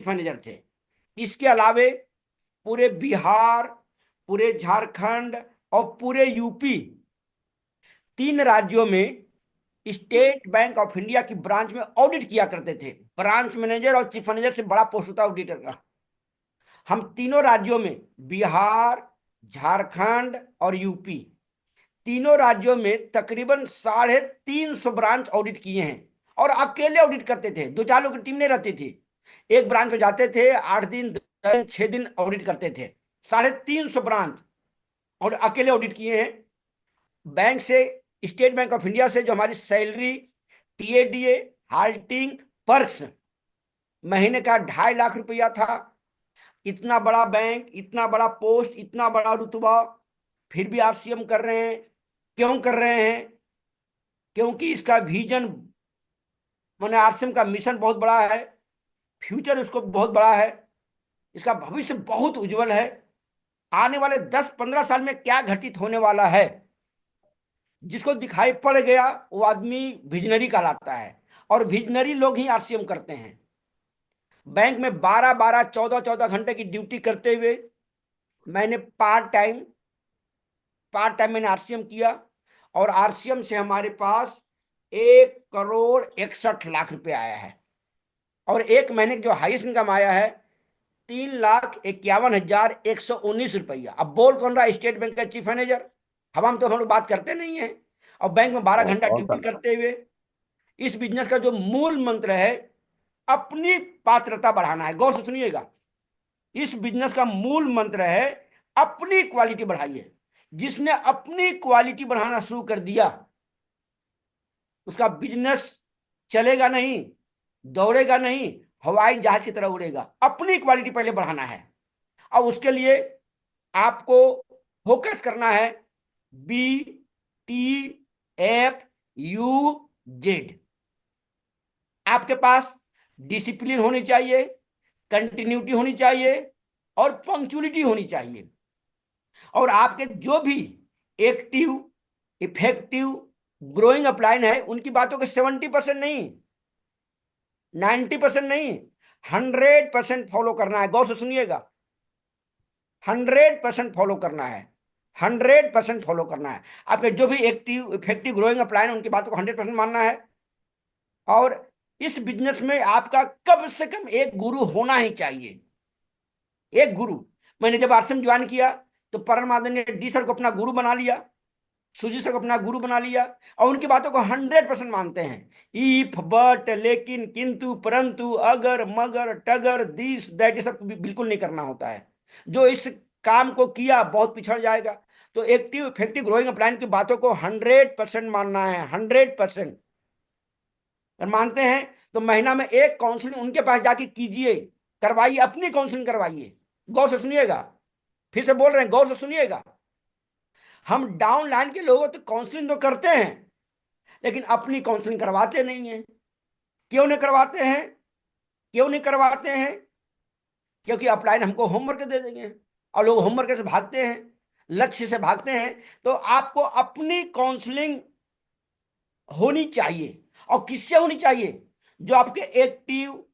Chief manager थे। इसके अलावे पूरे बिहार, पूरे झारखंड और पूरे यूपी, 3 राज्यों में स्टेट बैंक ऑफ इंडिया की ब्रांच में ऑडिट किया करते थे। ब्रांच मैनेजर और चीफ मैनेजर से बड़ा पोस्ट होता है ऑडिटर का। हम तीनों राज्यों में, बिहार, झारखंड और यूपी, तीनों राज्यों में तकरीबन 350 ब्रांच ऑडिट किए हैं। और अकेले ऑडिट करते थे, 2-4 लोग की टीम नहीं रहती थी। एक ब्रांच में जाते थे, 8 दिन, 10 दिन, 6 दिन ऑडिट करते थे। 350 ब्रांच और अकेले ऑडिट किए हैं। बैंक से, स्टेट बैंक ऑफ इंडिया से जो हमारी सैलरी, टीएडीए, हाल्टिंग, पर्क्स महीने का 2.5 लाख रुपया था। इतना बड़ा बैंक, इतना बड़ा पोस्ट, इतना बड़ा रुतबा, फिर भी आरसीएम कर रहे हैं। क्यों कर रहे हैं? क्योंकि इसका विजन, मैंने आरसीएम का मिशन बहुत बड़ा है, फ्यूचर उसको बहुत बड़ा है, इसका भविष्य बहुत उज्जवल है। आने वाले 10-15 साल में क्या घटित होने वाला है, जिसको दिखाई पड़ गया वो आदमी विजनरी कहलाता है। और विजनरी लोग ही आरसीएम करते हैं। बैंक में 12-12, 14-14 घंटे की ड्यूटी करते हुए मैंने पार्ट टाइम मैंने आरसीएम किया। और आरसीएम से हमारे पास 1,61,00,000 रुपए आया है। और एक महीने जो हाईएस्ट इनकम आया है 3,51,119 रुपया। अब बोल कौन रहा? स्टेट बैंक का चीफ मैनेजर। हम लोग बात करते नहीं है। और बैंक में 12 घंटा ड्यूटी करते हुए इस बिजनेस का जो मूल मंत्र है, अपनी पात्रता बढ़ाना है। गौर से सुनिएगा, इस बिजनेस का मूल मंत्र है अपनी क्वालिटी बढ़ाइए। जिसने अपनी क्वालिटी बढ़ाना शुरू कर दिया, उसका बिजनेस चलेगा नहीं, दौड़ेगा नहीं, हवाई जहाज की तरह उड़ेगा। अपनी क्वालिटी पहले बढ़ाना है। और उसके लिए आपको फोकस करना है BTFUZ। आपके पास डिसिप्लिन होनी चाहिए, कंटिन्यूटी होनी चाहिए और पंक्चुअलिटी होनी चाहिए। और आपके जो भी एक्टिव, इफेक्टिव, ग्रोइंग अपलाइन है, उनकी बातों के 70% नहीं, 90% नहीं, 100% फॉलो करना है। गौर से सुनिएगा, 100% फॉलो करना है, 100% फॉलो करना है। आपके जो भी एक्टिव, इफेक्टिव, ग्रोइंग अपलाइन है, उनकी बातों को 100% मानना है। और इस बिजनेस में आपका कम से कम एक गुरु होना ही चाहिए। एक गुरु। मैंने जब आरसीएम ज्वाइन किया तो परमानंद ने डी सर को अपना गुरु बना लिया, सुजी सर को अपना गुरु बना लिया। और उनकी बातों को 100% मानते हैं। इफ, बट, लेकिन, किंतु, परंतु, अगर, मगर, टगर, दिस दैट, ये सब बिल्कुल नहीं करना होता है। जो इस काम को किया बहुत पिछड़ जाएगा। तो एक्टिव, इफेक्टिव, ग्रोइंग प्लान की बातों को 100% मानना है, 100%। अगर मानते हैं तो महीना में एक काउंसलिंग उनके पास जाके कीजिए, करवाइए, अपनी काउंसलिंग करवाइए। गौर से सुनिएगा, फिर से बोल रहे हैं, गौर से सुनिएगा। हम डाउन लाइन के लोगों तो काउंसलिंग तो करते हैं, लेकिन अपनी काउंसलिंग करवाते नहीं है। क्यों नहीं करवाते हैं? क्यों नहीं करवाते हैं? क्योंकि अपलाइन हमको होमवर्क दे देंगे और लोग होमवर्क से भागते हैं, लक्ष्य से भागते हैं। तो आपको अपनी काउंसलिंग होनी चाहिए। और किससे होनी चाहिए? जो आपके एक्टिव,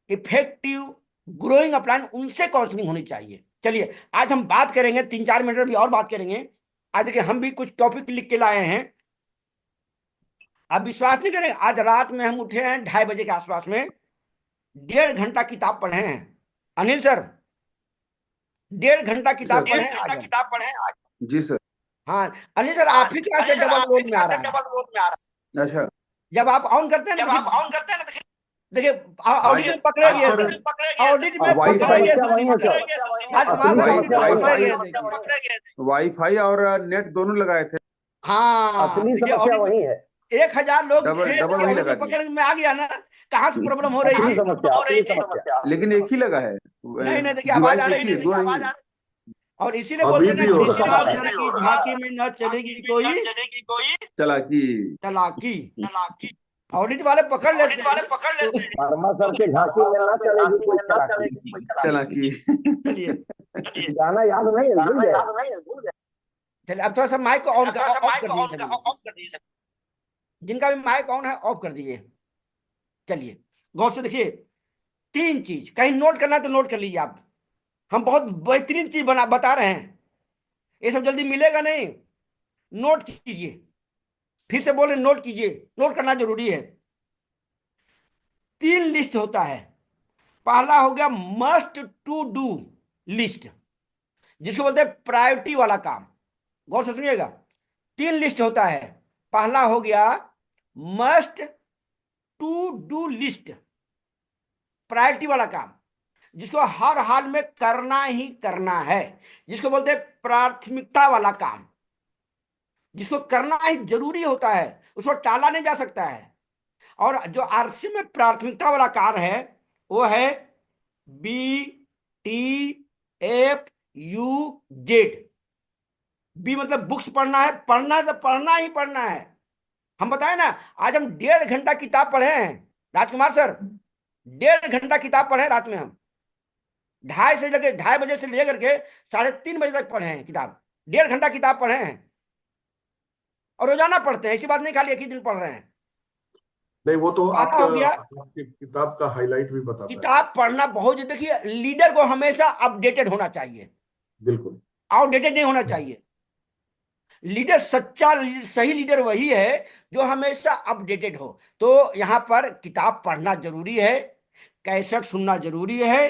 इफेक्टिव, ग्रोइंग अपलाइन, उनसे काउंसलिंग होनी चाहिए। चलिए आज हम बात करेंगे, 3-4 मिनट में भी और बात करेंगे। आज देखिए हम भी कुछ टॉपिक लिख के लाए हैं। आप विश्वास नहीं करेंगे, आज रात में हम उठे हैं 2:30 बजे के आसपास में, 1.5 घंटा किताब पढ़े हैं। अनिल सर, 1.5 घंटा किताब पढ़े हैं आज हम। जी सर। हाँ अनिल सर, आप ही क्लास से डबल लोड में आ रहा है। अच्छा, जब आप ऑन करते हैं ना, देखिए ऑडिट में पकड़े गए थे, ऑडिट में पकड़े गए थे। राजकुमार सर ऑडिट में पकड़े गए थे। वाईफाई और नेट दोनों लगाए थे। हाँ देखिए, ऑडिट वही है। 1,000 लोग डबल थे, वही ऑडिट लगा में पकड़ में आ गया ना। कहाँ से प्रॉब्लम हो रही थी? लेकिन एक ही लगा है। नहीं नहीं, देखिए आवाज आ डिवाइस एक रही ही है, दो नहीं है। और इसीलिए अभी बोलते ना, भी हो किसी रहा अफसर की झांकी में न चलेगी कोई चालाकी। चालाकी। ऑडिट वाले पकड़ लेते हैं तो वर्मा सर के झांकी में ना चलेगी कोई चालाकी। चालाकी। चलिए गाना याद नहीं है, भूल गए। चलिए, अब थोड़ा सा माइक को ऑफ कर दीजिए सभी। जिनका भी माइक ऑन है ऑफ कर दीजिए। चलिए गौर से देखिए, 3 चीज, कहीं नोट करना है तो नोट कर लीजिए आप। हम बहुत बेहतरीन चीज बता रहे हैं, ये सब जल्दी मिलेगा नहीं। नोट कीजिए, फिर से बोल रहे नोट कीजिए, नोट करना जरूरी है। 3 लिस्ट होता है। पहला हो गया मस्ट टू डू लिस्ट, जिसको बोलते हैं प्रायोरिटी वाला काम। गौर से सुनिएगा, 3 लिस्ट होता है। पहला हो गया must to do list, priority वाला काम, जिसको हर हाल में करना ही करना है, जिसको बोलते हैं प्राथमिकता वाला काम, जिसको करना ही जरूरी होता है, उसको टाला नहीं जा सकता है। और जो आरसी में प्राथमिकता वाला कार्य है वो है BTFU-Z। बी मतलब बुक्स पढ़ना है, पढ़ना है तो पढ़ना ही पढ़ना है। हम बताए ना, आज हम 1.5 घंटा किताब पढ़े हैं राजकुमार सर, 1.5 घंटा किताब पढ़े रात में हम, 2:30 से लेकर के 3:30 बजे तक पढ़े हैं किताब। 1.5 घंटा किताब पढ़े हैं, और रोजाना पढ़ते हैं, ऐसी बात नहीं खाली एक ही दिन पढ़ रहे हैं। नहीं, वो तो पहला आपका हो गया, आपकी किताब का हाईलाइट भी बताता है। किताब पढ़ना बहुत, देखिए लीडर को हमेशा अपडेटेड होना चाहिए, बिल्कुल आउटडेटेड नहीं होना चाहिए। लीडर सच्चा सही लीडर वही है जो हमेशा अपडेटेड हो। तो यहां पर किताब पढ़ना जरूरी है, कैसेट सुनना जरूरी है,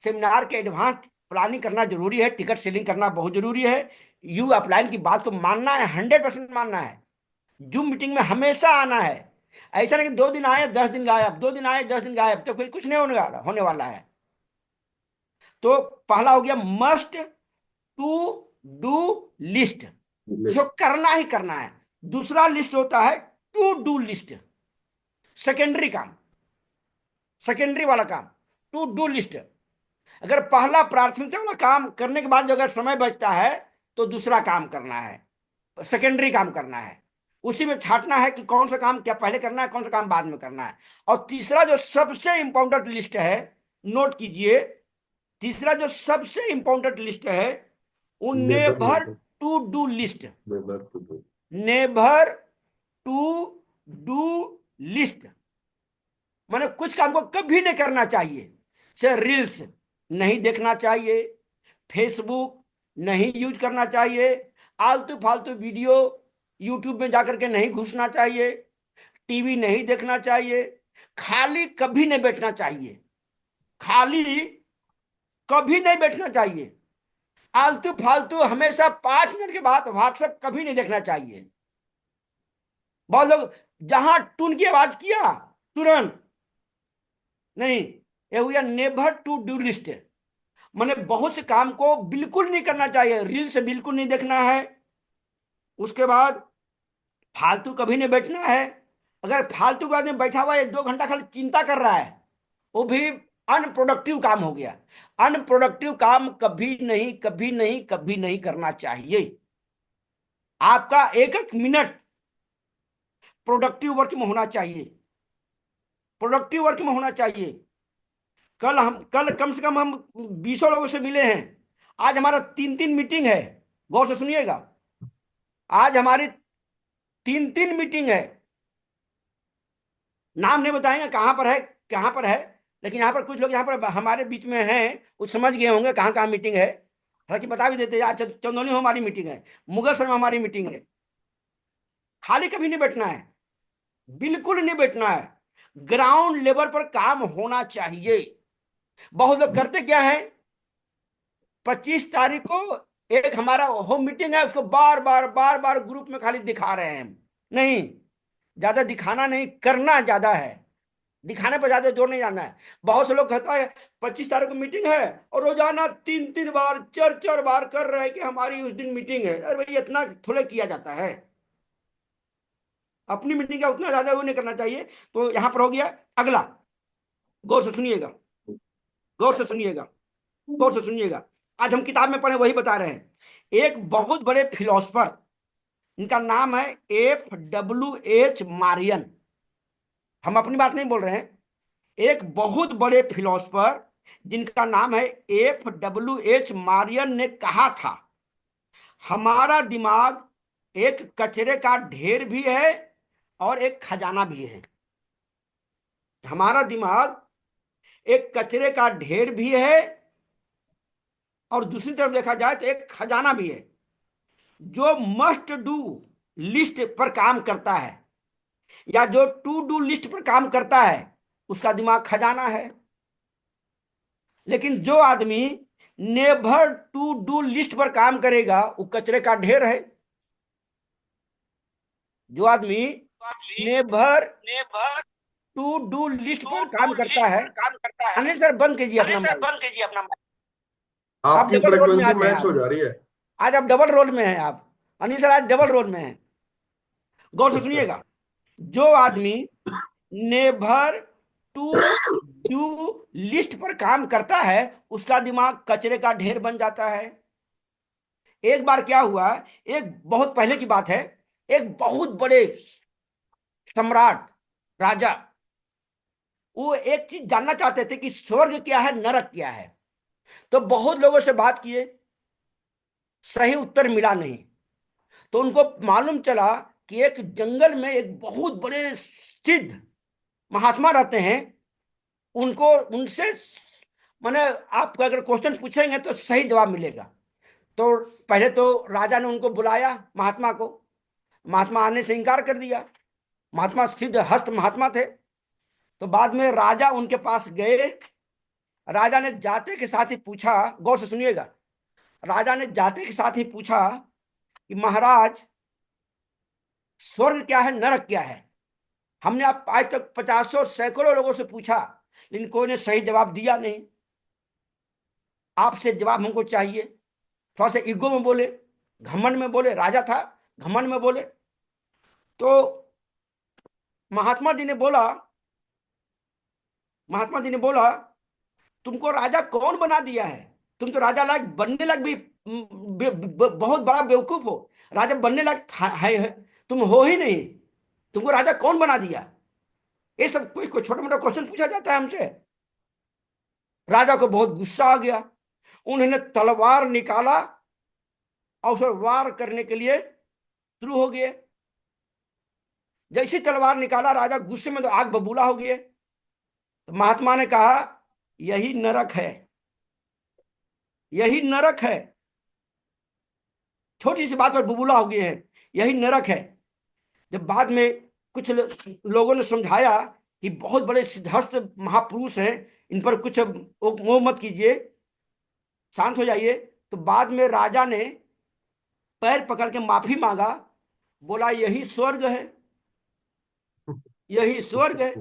सेमिनार के एडवांस प्लानिंग करना जरूरी है, टिकट सेलिंग करना बहुत जरूरी है। यू अपलाइन की बात को मानना है, 100% मानना है। जूम मीटिंग में हमेशा आना है। ऐसा नहीं कि 2 दिन आए 10 दिन गायब, 2 दिन आए 10 दिन गायब, तो फिर कुछ नहीं होने वाला है। तो पहला हो गया मस्ट टू डू लिस्ट, जो करना ही करना है। दूसरा लिस्ट होता है टू डू लिस्ट, सेकेंडरी काम, सेकेंडरी वाला काम, टू डू लिस्ट। अगर पहला प्राथमिकता वाला काम करने के बाद जो अगर समय बचता है तो दूसरा काम करना है, सेकेंडरी काम करना है। उसी में छांटना है कि कौन सा काम क्या पहले करना है, कौन सा काम बाद में करना है। और तीसरा जो सबसे इंपॉर्टेंट लिस्ट है, नोट कीजिए, तीसरा जो सबसे इंपॉर्टेंट लिस्ट है वो never to do list, never to do list. माने कुछ काम को कभी नहीं करना चाहिए। से रील्स नहीं देखना चाहिए, फेसबुक नहीं यूज करना चाहिए, आलतू फालतू वीडियो यूट्यूब में जाकर के नहीं घुसना चाहिए, टीवी नहीं देखना चाहिए, खाली कभी नहीं बैठना चाहिए, खाली कभी नहीं बैठना चाहिए, आलतू फालतू हमेशा 5 मिनट के बाद व्हाट्सएप कभी नहीं देखना चाहिए। बहुत लोग जहां टून की आवाज किया तुरंत नहीं, ये हुआ नेवर टू डू लिस्ट। मैंने बहुत से काम को बिल्कुल नहीं करना चाहिए, रील से बिल्कुल नहीं देखना है। उसके बाद फालतू कभी नहीं बैठना है। अगर फालतू का आदमी बैठा हुआ है 2 घंटा खाली चिंता कर रहा है, वो भी अनप्रोडक्टिव काम हो गया। अनप्रोडक्टिव काम कभी नहीं कभी नहीं कभी नहीं करना चाहिए। आपका एक एक मिनट प्रोडक्टिव वर्क में होना चाहिए, प्रोडक्टिव वर्क में होना चाहिए। कल कम से कम हम 20 लोगों से मिले हैं। आज हमारा 3 मीटिंग है, गौर से सुनिएगा। आज हमारी 3 मीटिंग है। नाम नहीं बताएंगे कहां पर है कहां पर है, लेकिन यहाँ पर कुछ लोग यहाँ पर हमारे बीच में हैं, कुछ समझ गए होंगे कहाँ कहाँ मीटिंग है। हालांकि बता भी देते हैं, आज चंदौली में हमारी मीटिंग है, मुगलसर में हमारी मीटिंग है। खाली कभी नहीं बैठना है, बिल्कुल नहीं बैठना है। ग्राउंड लेवल पर काम होना चाहिए। बहुत लोग करते क्या है, 25 तारीख को एक हमारा होम मीटिंग है, उसको बार बार बार बार ग्रुप में खाली दिखा रहे हैं। नहीं, ज्यादा दिखाना नहीं, करना ज्यादा है, दिखाने पर ज्यादा जोर नहीं जाना है। बहुत से लोग कहता है 25 तारीख को मीटिंग है, और रोजाना 3 बार 4 बार कर रहे हैं कि हमारी उस दिन मीटिंग है। अरे भाई, इतना थोड़े किया जाता है। अपनी मीटिंग का उतना ज्यादा वो नहीं करना चाहिए। तो यहां पर हो गया। अगला, गौर से सुनिएगा, गौर से सुनिएगा, गौर से सुनिएगा। आज हम किताब में पढ़े वही बता रहे हैं। एक बहुत बड़े फिलोसफर, इनका नाम है FWH मारियन। हम अपनी बात नहीं बोल रहे हैं, एक बहुत बड़े फिलोसफर जिनका नाम है FWH मारियन ने कहा था, हमारा दिमाग एक कचरे का ढेर भी है और एक खजाना भी है। हमारा दिमाग एक कचरे का ढेर भी है और दूसरी तरफ देखा जाए तो एक खजाना भी है। जो मस्ट डू लिस्ट पर काम करता है या जो टू डू लिस्ट पर काम करता है उसका दिमाग खजाना है। लेकिन जो आदमी नेवर टू डू लिस्ट पर काम करेगा वो कचरे का ढेर है। जो आदमी नेवर टू डू लिस्ट पर काम करता है। अनिल सर बंद कीजिए अपना आप आपकी डबल रोल में आ फ्रीक्वेंसी जाए मैच हो जा रही है। आज आप डबल रोल में हैं। आप अनिल सर आज डबल रोल में हैं। गौर से सुनिएगा। जो आदमी नेवर टू डू लिस्ट पर काम करता है उसका दिमाग कचरे का ढेर बन जाता है। एक बार क्या हुआ, एक बहुत पहले की बात है, एक बहुत बड़े सम्राट राजा वो एक चीज जानना चाहते थे कि स्वर्ग क्या है, नरक क्या है। तो बहुत लोगों से बात किए, सही उत्तर मिला नहीं। तो उनको मालूम चला कि एक जंगल में एक बहुत बड़े सिद्ध महात्मा रहते हैं। उनको उनसे माने आप अगर क्वेश्चन पूछेंगे तो सही जवाब मिलेगा। तो पहले तो राजा ने उनको बुलाया महात्मा को। महात्मा आने से इनकार कर दिया। महात्मा सिद्ध हस्त महात्मा थे। तो बाद में राजा उनके पास गए। राजा ने जाते के साथ ही पूछा, गौर से सुनिएगा, राजा ने जाते के साथ ही पूछा कि महाराज स्वर्ग क्या है, नरक क्या है। हमने आप आज तक 50 सैकड़ों लोगों से पूछा लेकिन कोई ने सही जवाब दिया नहीं। आपसे जवाब हमको चाहिए। थोड़ा सा ईगो में बोले, घमंड में बोले। राजा था, घमंड में बोले। तो महात्मा जी ने बोला तुमको राजा कौन बना दिया है? तुम तो राजा लायक बनने लायक भी बहुत बड़ा बेवकूफ हो। राजा बनने लायक है तुम हो ही नहीं। तुमको राजा कौन बना दिया? ये सब कोई छोटा मोटा क्वेश्चन पूछा जाता है हमसे। राजा को बहुत गुस्सा आ गया। उन्होंने तलवार निकाला और फिर वार करने के लिए शुरू हो गए। जैसी तलवार निकाला राजा गुस्से में तो आग बबूला हो गए। तो महात्मा ने कहा यही नरक है, यही नरक है। छोटी सी बात पर बबूला हो गए हैं, यही नरक है। जब बाद में कुछ लोगों ने समझाया कि बहुत बड़े सिद्धहस्त महापुरुष हैं, इन पर कुछ मोह मत कीजिए, शांत हो जाइए। तो बाद में राजा ने पैर पकड़ के माफी मांगा, बोला यही स्वर्ग है, यही स्वर्ग है।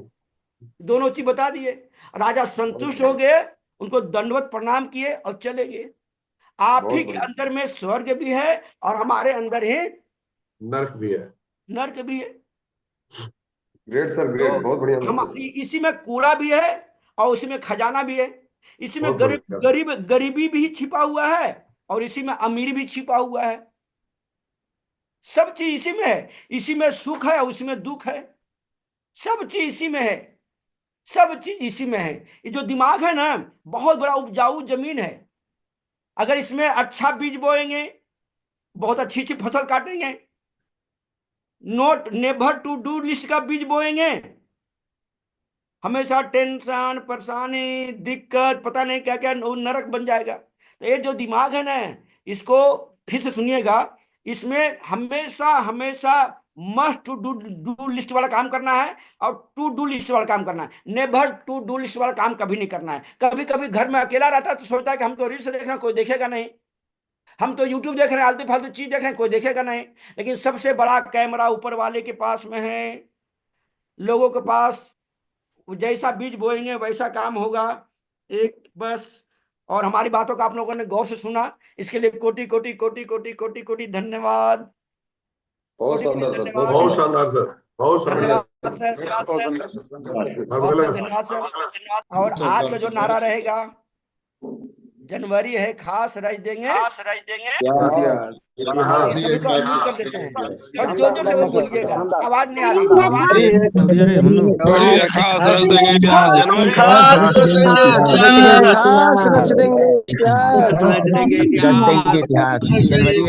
दोनों चीज बता दिए। राजा संतुष्ट हो गए, उनको दंडवत प्रणाम किए और चले गए। आप ही के अंदर में स्वर्ग भी है और हमारे अंदर ही नर्क भी है। नर्क भी है। ग्रेट सर, ग्रेट, बहुत बढ़िया। हम इसी में कूड़ा भी है और इसी में खजाना भी है। इसी में गरीबी भी छिपा हुआ है और इसी में अमीरी भी छिपा हुआ है। सब चीज इसी में है। इसी में सुख है और उसी में दुख है। सब चीज इसी में है, सब चीज इसी में है। ये जो दिमाग है ना, बहुत बड़ा उपजाऊ जमीन है। अगर इसमें अच्छा बीज बोएंगे, बहुत अच्छी अच्छी फसल काटेंगे। Not never to do list का बीज बोएंगे, हमेशा टेंशन, परेशानी, दिक्कत, पता नहीं क्या क्या, नरक बन जाएगा। तो ये जो दिमाग है ना, इसको फिर से सुनिएगा। इसमें हमेशा हमेशा मस्ट टू डू लिस्ट वाला काम करना है और टू डू लिस्ट वाला काम करना है। नेवर टू डू लिस्ट वाला काम कभी नहीं करना है। कभी कभी घर में अकेला रहता है तो सोचता है कि हम तो रील्स देख रहे हैं, कोई देखेगा नहीं। हम तो यूट्यूब देख रहे हैं, आलतू फालतू चीज देख रहे हैं, कोई देखेगा नहीं। लेकिन सबसे बड़ा कैमरा ऊपर वाले के पास में है। लोगों के पास जैसा बीज बोएंगे वैसा काम होगा। एक बस। और हमारी बातों का आप लोगों ने गौर से सुना, इसके लिए कोटि कोटि कोटि कोटि कोटि कोटि धन्यवाद। बहुत शानदार सर, बहुत शानदार सर, बहुत शानदार धन्यवाद सर। और आज का जो नारा रहेगा, जनवरी है खास रज देंगे, सभी को अनम्यूट कर देते हैं और जो से वो बोलिएगा, आवाज नहीं आ रही। जनवरी